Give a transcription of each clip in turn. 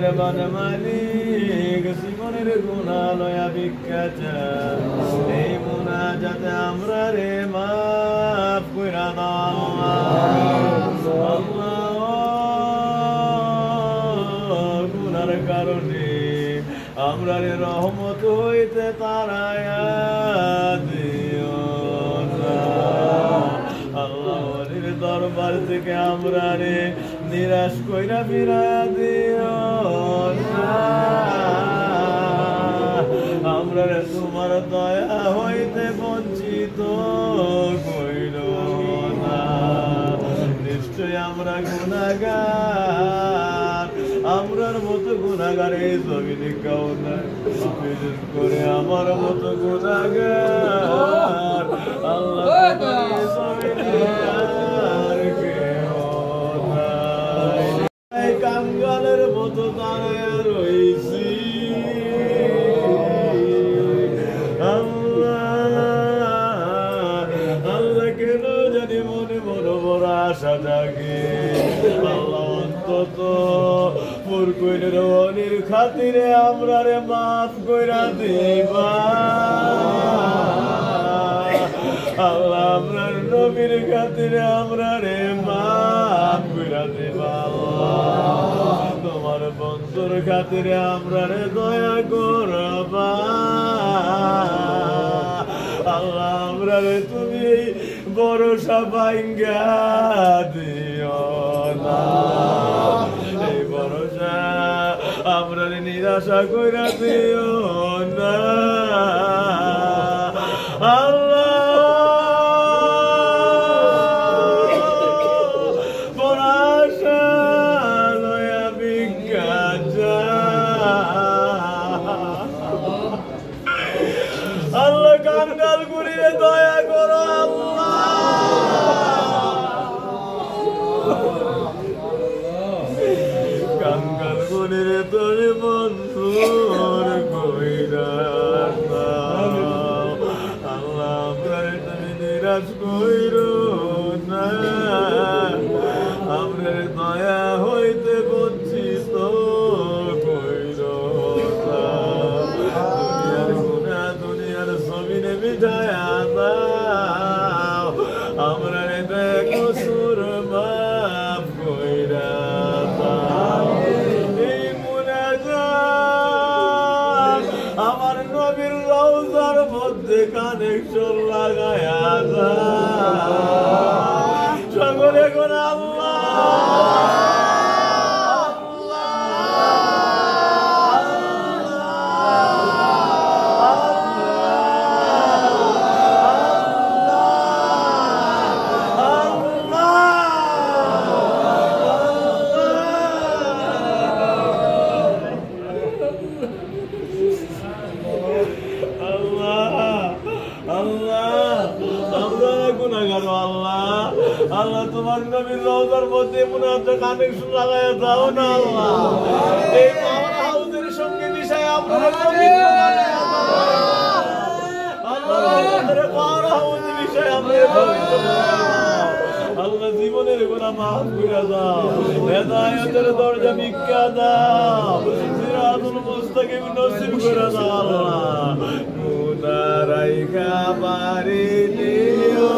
মেহরবান মালিক জীবনের গুণালয়া ভিক্ষা চাই এই মুনাজাতে আমরা রে মাফ কইরা দাও আল্লাহ গুনার কারণে আমরা রে রহমত হইতে তারায়া দিও না আল্লাহ দরবার থেকে আমরা রে নিরাশ কইরা ফিরা দিও না আমরা রে তোমার দয়া হইতে বঞ্চিত কইর না নিশ্চয় আমরা গুনাহগার আমরার মতো গুনাহগার এই জমিনে কেউ নাই বিশেষ করে আমার মতো গুনাহগার আল্লাহ কাঙ্গালের মতো দাঁড়ায় রয়েছি আল্লাহ কেন জানি মনে বড় বড় আশা জাগে আল্লাহ অন্তত পুরকুইনের অনির খাতিরে আমরা রে মাফ কইরা দিবা আল্লাহ আমরার নবীর খাতিরে আমরা রে মাফ কইরা দিবা তোমার বন্ধুর খাতিরে আমরা রে দয়া করবা আল্লাহ আমরা রে তুমি ভরসা ভাঙ্গা দিও না এই ভরসা আমরা রে নিরাশা কইরা দিও না আল্লাহ আল্লাহ কাঙ্গাল করিয়ে দয়া করো আল্লাহ কাঙ্গাল করিয়ে তোর বন্ধুর কইরা আল্লাহ আপনারে তুমি নিরাশ কইরো না আমরা দয়া হইতে বঞ্চিত কইরো না দুনিয়ার জমিনে বিদায়া দাও আমরা দেখো সুর মাফ কইরা দাও এই মুনাজাত আমার নবীর রওজার মধ্যে কানেকশন লাগায়া দাও সকলে কোন আল্লাহ আল্লাহ তোমার নবীর রওজার মধ্যে মুনাজাত কানেকশন লাগায়া দাও না আল্লাহ এই পাওয়ার হাউসের সঙ্গে মিশায় আপনারা পবিত্র বানায়া দাও আল্লাহ আমাদের পাওয়ার হাউসে মিশায় আপনারা পবিত্র বানায়া দাও আল্লাহ জীবনের গুনাহ মাফ করে দাও হেদায়েতের দরজা ভিক্ষা দাও সিরাতুল মুস্তাকিম নসিব করে দাও আল্লাহ গুনাহ রাইখা বাড়ি দিও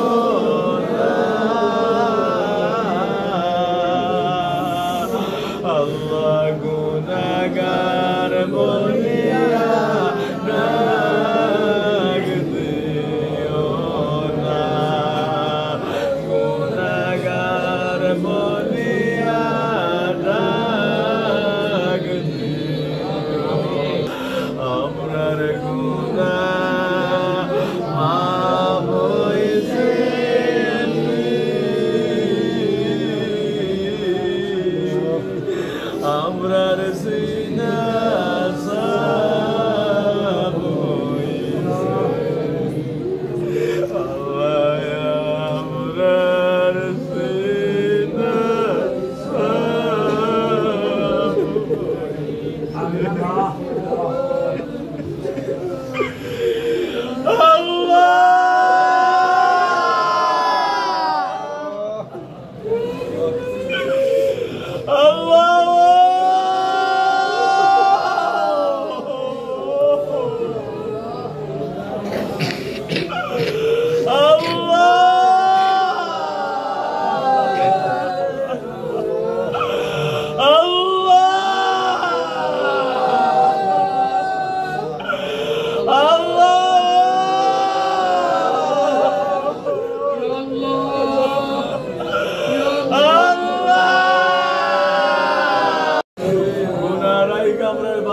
আল্লাহ গুনাহগার বলিয়া ডাক দিও না গুনাহগার বলিয়া ডাক দিও আমরার গুনাহ মাফ হইছে আমরার সিনা সাফ হইছে আল্লাহ আমরার সিনা সাফ হইছে আল্লাহ আল্লাহ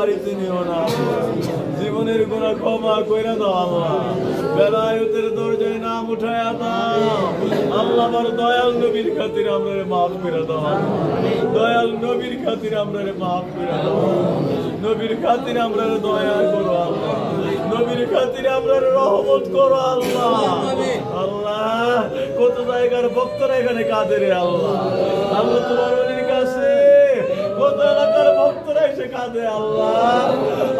বাড়িতে নিও না, জীবনের গুনাহ ক্ষমা কইরা দাও আল্লাহ, বেলায়েতের দরজায় নাম উঠায়া দাও আল্লাহ, আমার দয়াল নবীর খাতিরে আমরারে মাফ করে দাও, দয়াল নবীর খাতিরে আমরারে মাফ করে দাও, নবীর খাতিরে আমরারে দয়া করো আল্লাহ, নবীর খাতিরে আমরারে রহমত করো আল্লাহ। আল্লাহ কত জায়গার ভক্তরা এখানে কাঁদে রে আল্লাহ, আল্লাহ তোমার ওলির কাছে কত এলাকার ভক্তরা এসে কাঁদে আল্লাহ,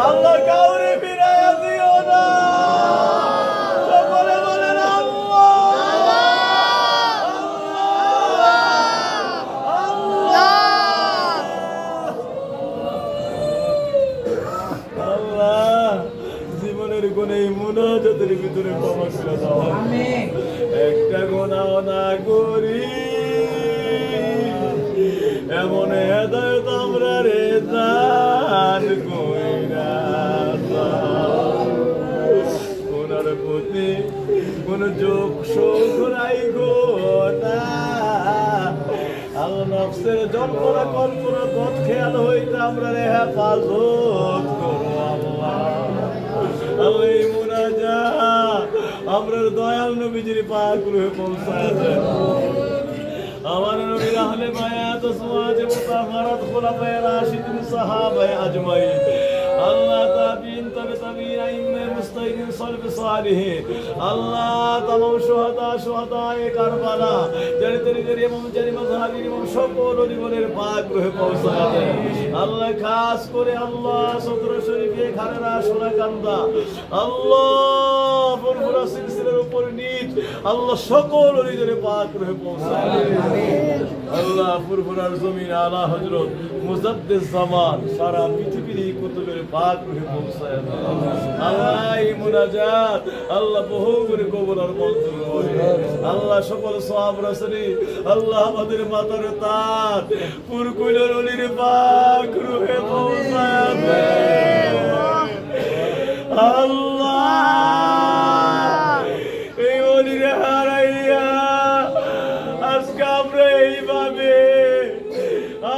আল্লাহ কাউরে ফিরাইয়া দিও না, সকলে বলেন আল্লাহ আল্লাহ, জীবনের কোন মুনাজাতের ভিতরে ক্ষমা করে দাও, একটা গুনাহ না করি এমন হেদায়েত আমরা রে দান কইরা দাও, ওনার প্রতি কোন যোগ শোক রাইখো না আল্লাহ, নফসের জল্পনা কল্পনা পথ খেয়াল হইতে আমরা রে হেফাজত করো আল্লাহ, আল্লাহ এই মুনাজাত আমরার দয়াল নবীজির পাক রূহে পৌঁছায় দেন, আমার নবীর আহলে বায়াত আসওয়াজ মুতাহহারাত খুলাফায়ে রাশিদিন সাহাবায়ে আজমাইন, আল্লাহ তাবিঈন তবে তাবিঈন আইম্মে মুস্তাহিদিন সালফে সালিহিন, আল্লাহ তামাম শুহাদায়ে কারবালা জারিতের ইমাম জারি মাযহাবের ইমাম সকল ওলিদের পাক রূহে পৌঁছায় দেন, আল্লাহ খাস করে আল্লাহ সদর শরীফে খানেরা সোনাকান্দা আল্লাহ ফুরফুরা সিলসিলার উপর নিজ আল্লাহ সকল ওলিদের পাক রূহে পৌঁছায় দেন, আল্লাহ ফুরফুরার জমিন আলা হযরত মুজাদ্দিদ জামান সারা পৃথিবীর কুতুবের পাক রূহে পৌঁছায় দেন, আল্লাহ এই মুনাজাত আল্লাহ বহু করে কবুল আর মঞ্জুর করে, আল্লাহ সকল সওয়াব রাসূলি আল্লাহ আমাদের মাতার তাত পুরকুলের ওলির পাক রূহে পৌঁছায় দেন, আল্লাহ এই ওলিরে হারাইয়া আজকে আমরা এইভাবে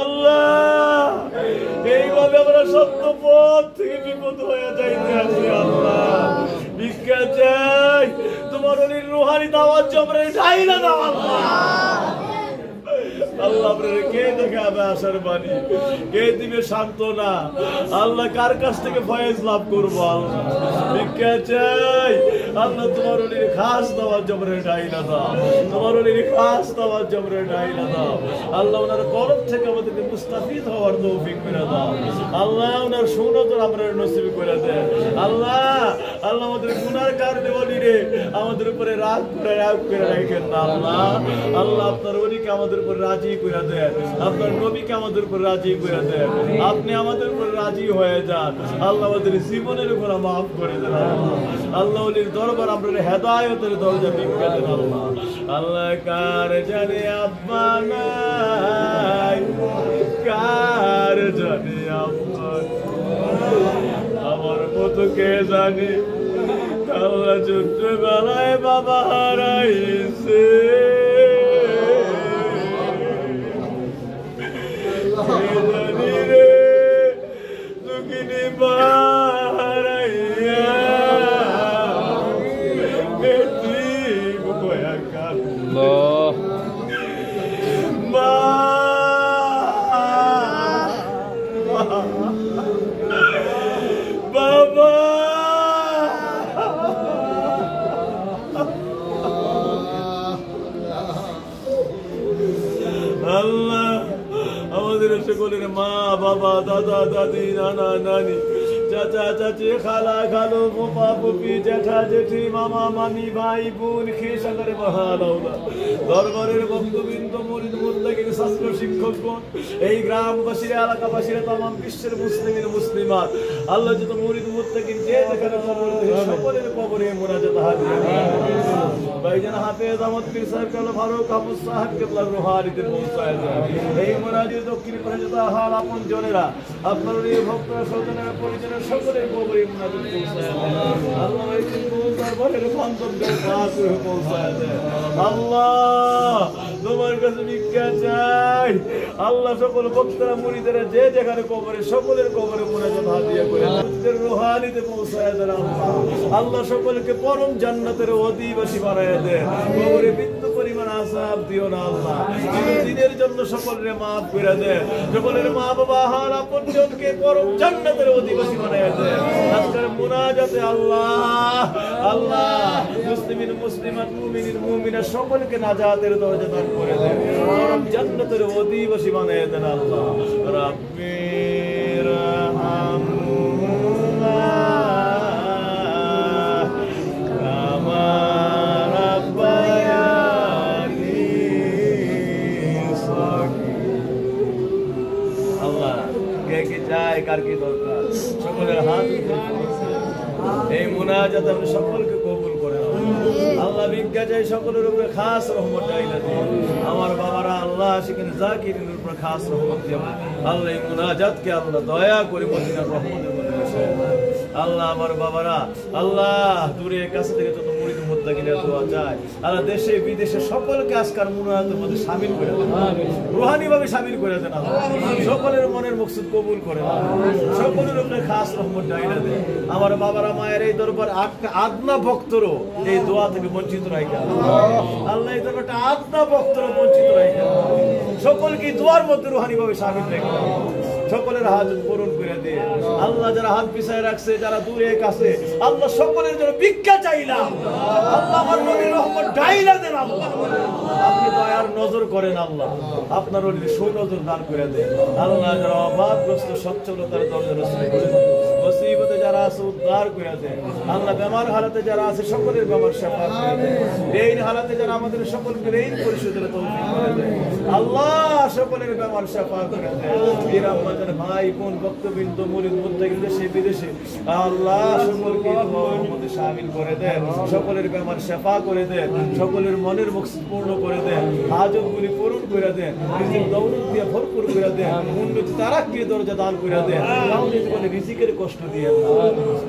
আল্লাহ এইভাবে আমরা সত্য পথ থেকে বিপদ হয়ে যাইতে আছি আল্লাহ, ভিক্ষা চাই তোমার ওলির রুহানি দাওয়াত আমরা ঢাইলা দাও আল্লাহ, আল্লাহ আপনার কে দেখাবে আশার বাণী, কে দিবে সান্ত্বনা, আল্লাহ কার কাছ থেকে ফয়েজ লাভ করবো আল্লাহ, ভিক্ষা চাই আল্লাহ তোমার ওলির খাস দাওয়াত জমরে ঢাইলা দাও, তোমার ওলির খাস দাওয়াত জমরে ঢাইলা দাও, আল্লাহ ওনার কলব থেকে আমাদেরকে মুস্তাফিদ হওয়ার তৌফিক করে দাও, আল্লাহ ওনার সুন্নত আমরা নসিব করে দেন, আল্লাহ আল্লাহ আমাদের গুনার কারণে ওলিরে আমাদের উপরে রাগ করে রাখেন না আল্লাহ, আল্লাহ আপনার ওলিকে আমাদের উপর রাজি করে দেন, আপনার নবীকে আমাদের উপর রাজি করে দেন, আপনি আমাদের উপর রাজি হয়ে যান, আল্লাহ আমাদের জীবনের উপর মাফ করে দেন আল্লাহ, আল্লাহ ওলির দরবার আমরা হেদায়েতের দরজা ভিক্ষা দেন আল্লাহ, আল্লাহ কার জানে আব্বা নাই, কার জানে আব্বা আমার মতো কে জানে, আল্লাহ ছোট্টবেলায় বাবা হারাইছে, জানি রে দুঃখিনী মা হারাইয়া এতিম হইয়া কাঁদে মা, বাবা আল্লাহ আমাদের সকলের মা বাবা দাদা দাদি নানা নানি চাচা চাচি খালা খালু ফুফা ফুফি জ্যাঠা জেঠি মামা মামি ভাই বোন খেসাগর মহালৌলা দরবারের বন্ধুবৃন্দ মুরিদ মুত্তাকিন ছাত্র শিক্ষকগণ এই গ্রামবাসীরা এলাকাবাসীরা तमाम বিশ্বের মুসলিমিন মুসলিমাত আল্লাহ যত মুরিদ মুত্তাকিন যে যেখানে কবর সকলের কবরে মুনাজাত হাজির ভাইজান হাফেজ আহমদ পীর সাহেব কাল ফারুক আবু সাহেব কেবলার রুহানিতে পৌঁছায় যায় এই মুনাজাত দক্ষিণ প্রজাতা হার আপন জনেরা আপনার এই ভক্তরা সজনেরা পরিজনের সকলের কবরে মুনাজাত পৌঁছায় দেন আল্লাহ এই দরবারের বান্ধব পৌঁছায় দেন আল্লাহ তোমার কাছে ভিক্ষা চাই আল্লাহ সকল ভক্তরা মুরিদেরা যে যেখানে কবরে সকলের কবরে মুনাজাত হাদিয়া করে দেন রুহানিতে পৌঁছায় দেন আল্লাহ সকলকে পরম জান্নাতের অধিবাসী বানায় দেন কবরে বিন্দু পরিমাণ আযাব দিও না আল্লাহ দিনের জন্য সকলরে maaf করে দেন সকলের মা বাবা হার আপনজনকে পরম জান্নাতের অধিবাসী বানায় দেন আজকের মুনাজাতে আল্লাহ আল্লাহ মুসলিমিন মুসলিমাত মুমিনিন মুমিনাত সকলকে নাজাতের দরজা দান করে দেন পরম জান্নাতের অধিবাসী বানায় দেন আল্লাহ রাব্বির রাহমহুমা কামা রাব্বায়ানি সাগীরা আল্লাহ কে কি চায় কার কি দরকার সকলের হাত এই মুনাজাত আপনি সকলকে কবুল করে আল্লাহ ভিক্ষা চাই সকলের উপরে খাস রহমত আইলা দিন আমার বাবারা আল্লাহ সেখানে জাকিরের উপরে খাস রহমত দিও আল্লাহ এই মুনাজাতকে আল্লাহ দয়া করে মদিনার রহমতের মধ্যে বসায় আল্লাহ আমার বাবারা আল্লাহ দূরে কাছে থেকে যত মুরিদ মুত্তাকিনের দোয়া চায় আল্লাহ দেশে বিদেশে সকলকে আজকার মুনাজাতের মধ্যে শামিল করে দেন রুহানি ভাবে শামিল করে দেন আল্লাহ সকলের মনের মকসুদ কবুল করে সকলের উপরে খাস রহমত আইলা দেন আমার বাবারা মায়ের এই দরবার আদনা ভক্তরও এই দোয়া থেকে বঞ্চিত রাখা আল্লাহ এই দরবারটা আদনা ভক্তরও বঞ্চিত রাখা সকলকে দোয়ার মধ্যে রুহানি ভাবে শামিল রাখা সকলের হাজত পূরণ করে দিয়ে আল্লাহ যারা হাত পিছায় রাখছে যারা দূরে কাছে আল্লাহ সকলের জন্য ভিক্ষা চাইলাম আল্লাহ আমার নবীর রহমত ঢাইলা দেন আল্লাহ আপনি দয়ার নজর করেন আল্লাহ আপনার ওই সুনজর দান করে দেন আল্লাহ যারা অভাবগ্রস্ত সচ্ছলতার দরজা রচনা করে মুসিবতে যারা আছে উদ্ধার করে দেন আল্লাহ বেমার হালাতে যারা আছে সকলের বেমার শাফা করে দেন ঋণ হালাতে যারা আমাদের সকলকে ঋণ পরিশোধের তৌফিক করে দেন আল্লাহ সকলের বেমার শাফা করে দেন বীর আমাদের ভাই বোন ভক্তবৃন্দ মুরিদ মুত্তাকিন দেশে বিদেশে আল্লাহ সকলকে তোমার মধ্যে শামিল করে দেন সকলের বেমার শাফা করে দেন সকলের মনের মকসদ পূর্ণ করে দেন হাজতগুলি পূরণ করে দেন রিজিক দৌলত দিয়ে ভরপুর করে দেন উন্নতি তারাক্কির দরজা দান করে দেন কাউকে জীবনে রিজিকের কষ্ট দিয়ে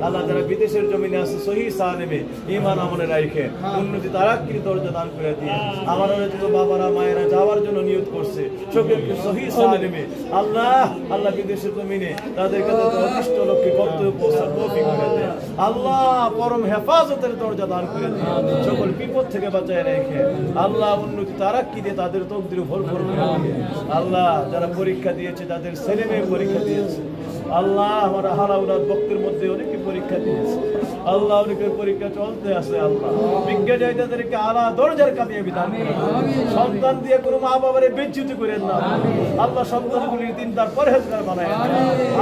আল্লাহ যারা বিদেশের জমিনে আছে সহিহ সালেমে ঈমান আমলে রাখে উন্নতি তারাক্কির দরজা দান করে দিয়ে আমার যত বাবারা মায়েরা যাওয়ার জন্য নিয়ত করছে সকলকে সহিহ সালেমে আল্লাহ আল্লাহ বিদেশের জমিনে তাদের কাছে অনিষ্ট লক্ষ্যে গন্তব্যে পৌঁছার তৌফিক করে দেন আল্লাহ পরম হেফাজতের দরজা দান করে দেন সকল বিপদ থেকে বাঁচায় রেখে আল্লাহ উন্নতি তারাক্কি দিয়ে তাদের তকদির ভরপুর করে দিয়ে আল্লাহ যারা পরীক্ষা দিয়েছে তাদের ছেলে মেয়ে পরীক্ষা দিয়েছে আল্লাহ আমার হালাউলাদ ভক্তের মধ্যে অনেকে পরীক্ষা দিয়েছে আল্লাহ অনেকের পরীক্ষা চলতে আছে আল্লাহ বিজ্ঞা যায় তাদেরকে আলা দরজার কামিয়াবি দান করে সন্তান দিয়ে কোনো মা বাবারে বেজ্জতি করেন না আল্লাহ সন্তানগুলির দিনদার পরহেজগার বানায়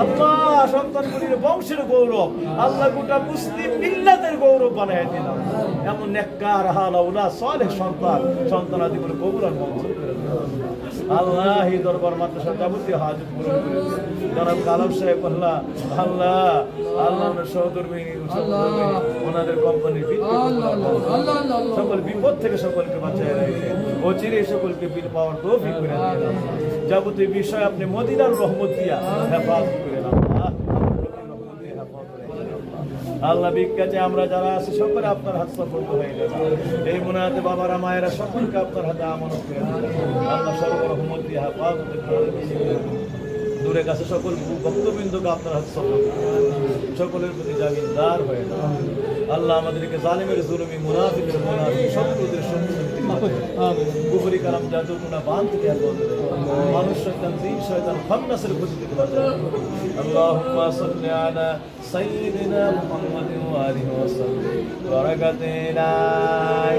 আল্লাহ সন্তানগুলির বংশের গৌরব আল্লাহ গোটা মুসলিম মিল্লাতের গৌরব বানায় দিন এমন নেককার হালাউলা সালেহ সন্তানাদি করে কবুল আর মঞ্জুর করে দেন আল্লাহ এই দরবার মাদ্রাসা যাবতীয় হাজত পূরণ করে দেন জনাব কালাম সাহেব আল্লাহ আল্লাহ আল্লাহ সহধর্মী ওনাদের কোম্পানির সকল বিপদ থেকে সকলকে বাঁচায় রেখে অচিরে সকলকে বিল পাওয়ার তৌফিক করে দেন যাবতীয় বিষয় আপনি মদিনার রহমত দিয়া হেফাজত করে দেন আল্লাহ ভিক্ষাতে আমরা যারা আছি সকলে আপনার হাত সফল হয়ে যাবে এই মুনাজাতে বাবারা মায়েরা সকলকে আপনার হাতে আমানত করে দেন আল্লাহ সর্বরহমত দিয়ে হেফাজত করে দূরে কাছে সকল ভক্তবৃন্দকে আপনার হাত সফল সকলের প্রতি জামিনদার হয়ে যান আল্লাহ আমাদেরকে জালিমের জুলুমি মুনাফিকের মুনাফিক শত্রুদের কুফরি কালাম জাদু গুনাহ বান থেকে হেফাজত মানুষ শয়তান জিন শয়তান খান্নাসের ক্ষতি থেকে বাঁচান আল্লাহুম্মা সাল্লি আলা সাইয়্যিদিনা মুহাম্মাদিন ওয়া আলিহি ওয়া সাল্লাম বারাকাতে লা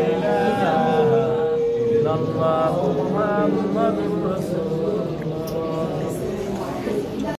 ইলাহা ইল্লাল্লাহু মুহাম্মাদুর রাসূল